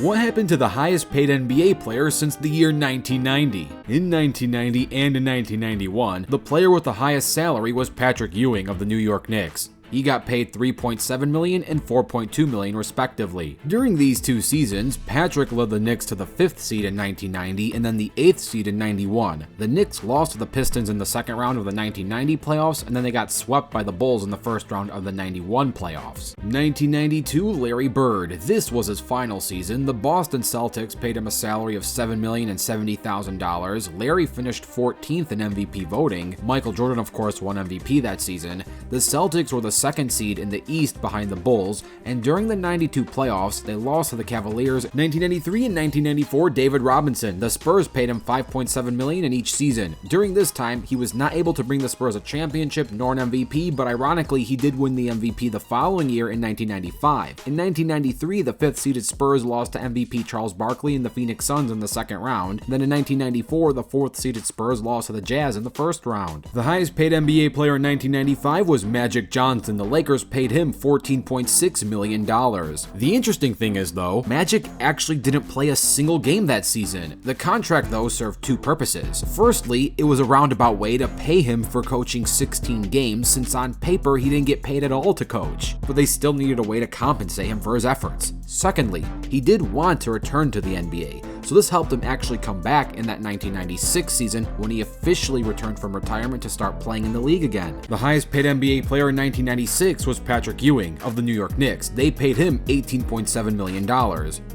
What happened to the highest paid NBA player since the year 1990? In 1990 and in 1991, the player with the highest salary was Patrick Ewing of the New York Knicks. He got paid $3.7 million and $4.2 million respectively. During these two seasons, Patrick led the Knicks to the 5th seed in 1990 and then the 8th seed in 91. The Knicks lost to the Pistons in the second round of the 1990 playoffs, and then they got swept by the Bulls in the first round of the 91 playoffs. 1992, Larry Bird. This was his final season. The Boston Celtics paid him a salary of $7,070,000. Larry finished 14th in MVP voting. Michael Jordan, of course, won MVP that season. The Celtics were the second seed in the East behind the Bulls, and during the 92 playoffs, they lost to the Cavaliers. 1993 and 1994, David Robinson. The Spurs paid him $5.7 million in each season. During this time, he was not able to bring the Spurs a championship nor an MVP, but ironically, he did win the MVP the following year in 1995. In 1993, the 5th seeded Spurs lost to MVP Charles Barkley and the Phoenix Suns in the second round. Then in 1994, the 4th seeded Spurs lost to the Jazz in the first round. The highest paid NBA player in 1995 was Magic Johnson. The Lakers paid him $14.6 million. The interesting thing is, though, Magic actually didn't play a single game that season. The contract, though, served two purposes. Firstly, it was a roundabout way to pay him for coaching 16 games, since on paper he didn't get paid at all to coach, but they still needed a way to compensate him for his efforts. Secondly, he did want to return to the NBA, so this helped him actually come back in that 1996 season when he officially returned from retirement to start playing in the league again. The highest paid NBA player in 1996 was Patrick Ewing of the New York Knicks. They paid him $18.7 million.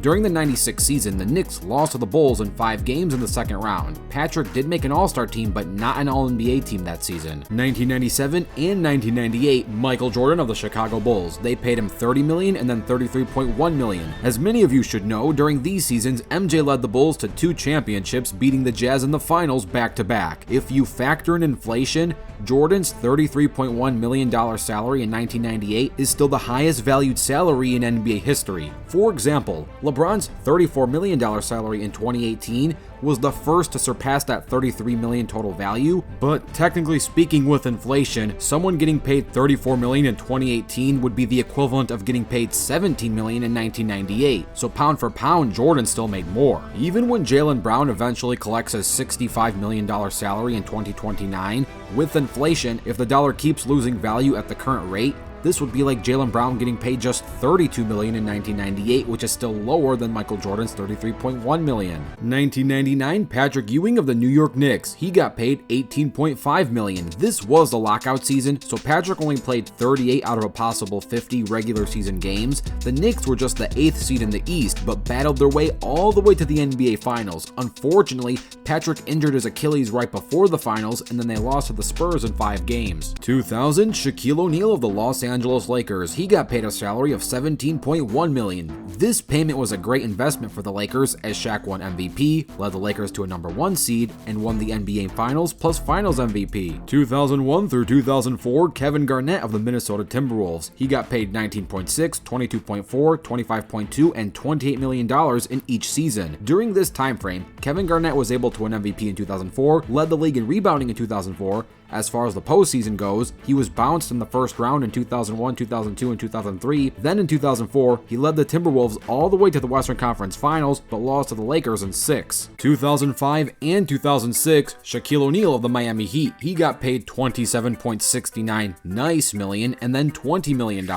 During the 96 season, the Knicks lost to the Bulls in 5 games in the second round. Patrick did make an All-Star team, but not an All-NBA team that season. 1997 and 1998, Michael Jordan of the Chicago Bulls. They paid him $30 million and then $33.1 million. As many of you should know, during these seasons, MJ led the Bulls to 2 championships, beating the Jazz in the finals back-to-back. If you factor in inflation, Jordan's $33.1 million salary in 1998 is still the highest valued salary in NBA history. For example, LeBron's $34 million salary in 2018 was the first to surpass that $33 million total value, but technically speaking, with inflation, someone getting paid $34 million in 2018 would be the equivalent of getting paid $17 million in 1998, so pound for pound, Jordan still made more. Even when Jaylen Brown eventually collects his $65 million salary in 2029, with inflation, if the dollar keeps losing value at the current rate, this would be like Jaylen Brown getting paid just $32 million in 1998, which is still lower than Michael Jordan's $33.1 million. 1999, Patrick Ewing of the New York Knicks. He got paid $18.5 million. This was the lockout season, so Patrick only played 38 out of a possible 50 regular season games. The Knicks were just the 8th seed in the East, but battled their way all the way to the NBA Finals. Unfortunately, Patrick injured his Achilles right before the finals, and then they lost to the Spurs in 5 games. 2000, Shaquille O'Neal of the Los Angeles Lakers. He got paid a salary of $17.1 million. This payment was a great investment for the Lakers, as Shaq won MVP, led the Lakers to a number 1 seed, and won the NBA Finals plus Finals MVP. 2001 through 2004, Kevin Garnett of the Minnesota Timberwolves. He got paid $19.6, $22.4, $25.2, and $28 million in each season. During this time frame, Kevin Garnett was able to win MVP in 2004, led the league in rebounding in 2004. As far as the postseason goes, he was bounced in the first round in 2001, 2002, and 2003. Then in 2004, he led the Timberwolves all the way to the Western Conference Finals, but lost to the Lakers in 6. 2005 and 2006, Shaquille O'Neal of the Miami Heat. He got paid $27.69 million and then $20 million.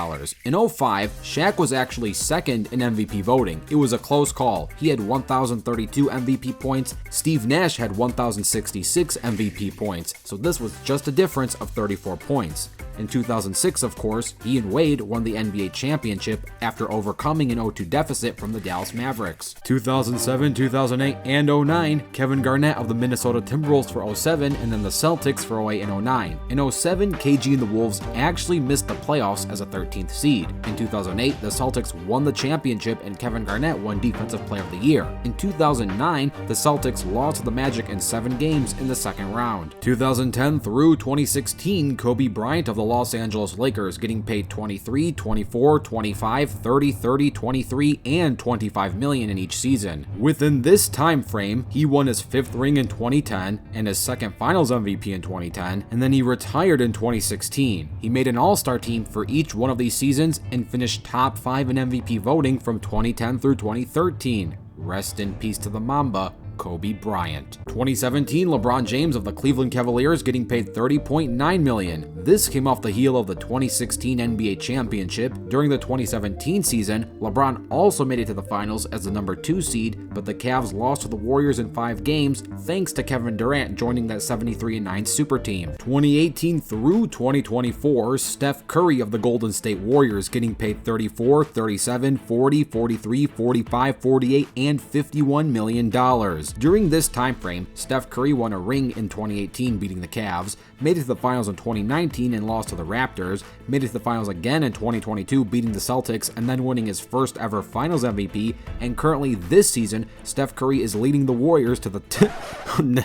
In 05, Shaq was actually second in MVP voting. It was a close call. He had 1,032 MVP points. Steve Nash had 1,066 MVP points. So this was just a difference of 34 points. In 2006, of course, he and Wade won the NBA championship after overcoming an 0-2 deficit from the Dallas Mavericks. 2007, 2008, and 09, Kevin Garnett of the Minnesota Timberwolves for 07, and then the Celtics for 08 and 09. In 07, KG and the Wolves actually missed the playoffs as a 13th seed. In 2008, the Celtics won the championship and Kevin Garnett won Defensive Player of the Year. In 2009, the Celtics lost to the Magic in 7 games in the second round. 2010 through 2016, Kobe Bryant of the the Los Angeles Lakers, getting paid $23, $24, $25, $30, $30, $23, and $25 million in each season. Within this time frame, he won his 5th ring in 2010 and his 2nd Finals MVP in 2010, and then he retired in 2016. He made an All-Star team for each one of these seasons and finished top 5 in MVP voting from 2010 through 2013. Rest in peace to the Mamba, Kobe Bryant. 2017, LeBron James of the Cleveland Cavaliers getting paid $30.9 million. This came off the heel of the 2016 NBA championship. During the 2017 season, LeBron also made it to the finals as the number 2 seed, but the Cavs lost to the Warriors in 5 games thanks to Kevin Durant joining that 73-9 super team. 2018 through 2024, Steph Curry of the Golden State Warriors getting paid $34, $37, $40, $43, $45, $48, and $51 million. During this time frame, Steph Curry won a ring in 2018 beating the Cavs, made it to the finals in 2019 and lost to the Raptors, made it to the finals again in 2022 beating the Celtics and then winning his first ever finals MVP, and currently this season, Steph Curry is leading the Warriors to the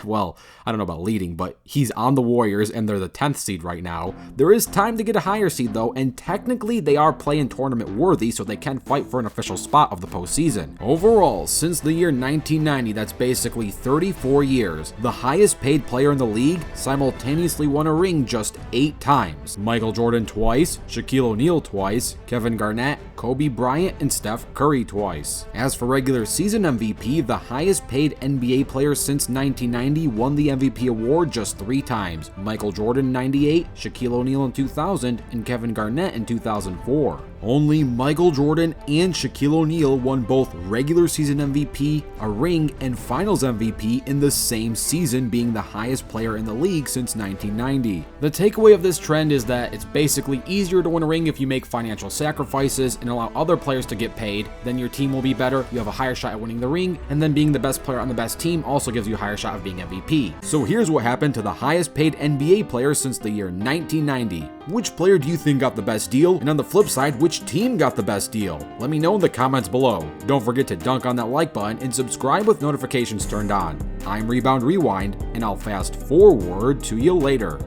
well, I don't know about leading, but he's on the Warriors and they're the 10th seed right now. There is time to get a higher seed though, and technically they are play-in tournament worthy, so they can fight for an official spot of the postseason. Overall, since the year 1990, that's basically 34 years, the highest paid player in the league simultaneously won a ring just 8 times. Michael Jordan twice, Shaquille O'Neal twice, Kevin Garnett, Kobe Bryant, and Steph Curry twice. As for regular season MVP, the highest paid NBA player since 1990 won the MVP award just 3 times. Michael Jordan in 98, Shaquille O'Neal in 2000, and Kevin Garnett in 2004. Only Michael Jordan and Shaquille O'Neal won both regular season MVP, a ring, and finals MVP in the same season, being the highest player in the league since 1990. The takeaway of this trend is that it's basically easier to win a ring if you make financial sacrifices and allow other players to get paid. Then your team will be better, you have a higher shot at winning the ring, and then being the best player on the best team also gives you a higher shot of being MVP. So here's what happened to the highest paid NBA player since the year 1990. Which player do you think got the best deal? And on the flip side, which team got the best deal? Let me know in the comments below. Don't forget to dunk on that like button and subscribe with notifications turned on. I'm Rebound Rewind, and I'll fast forward to you later.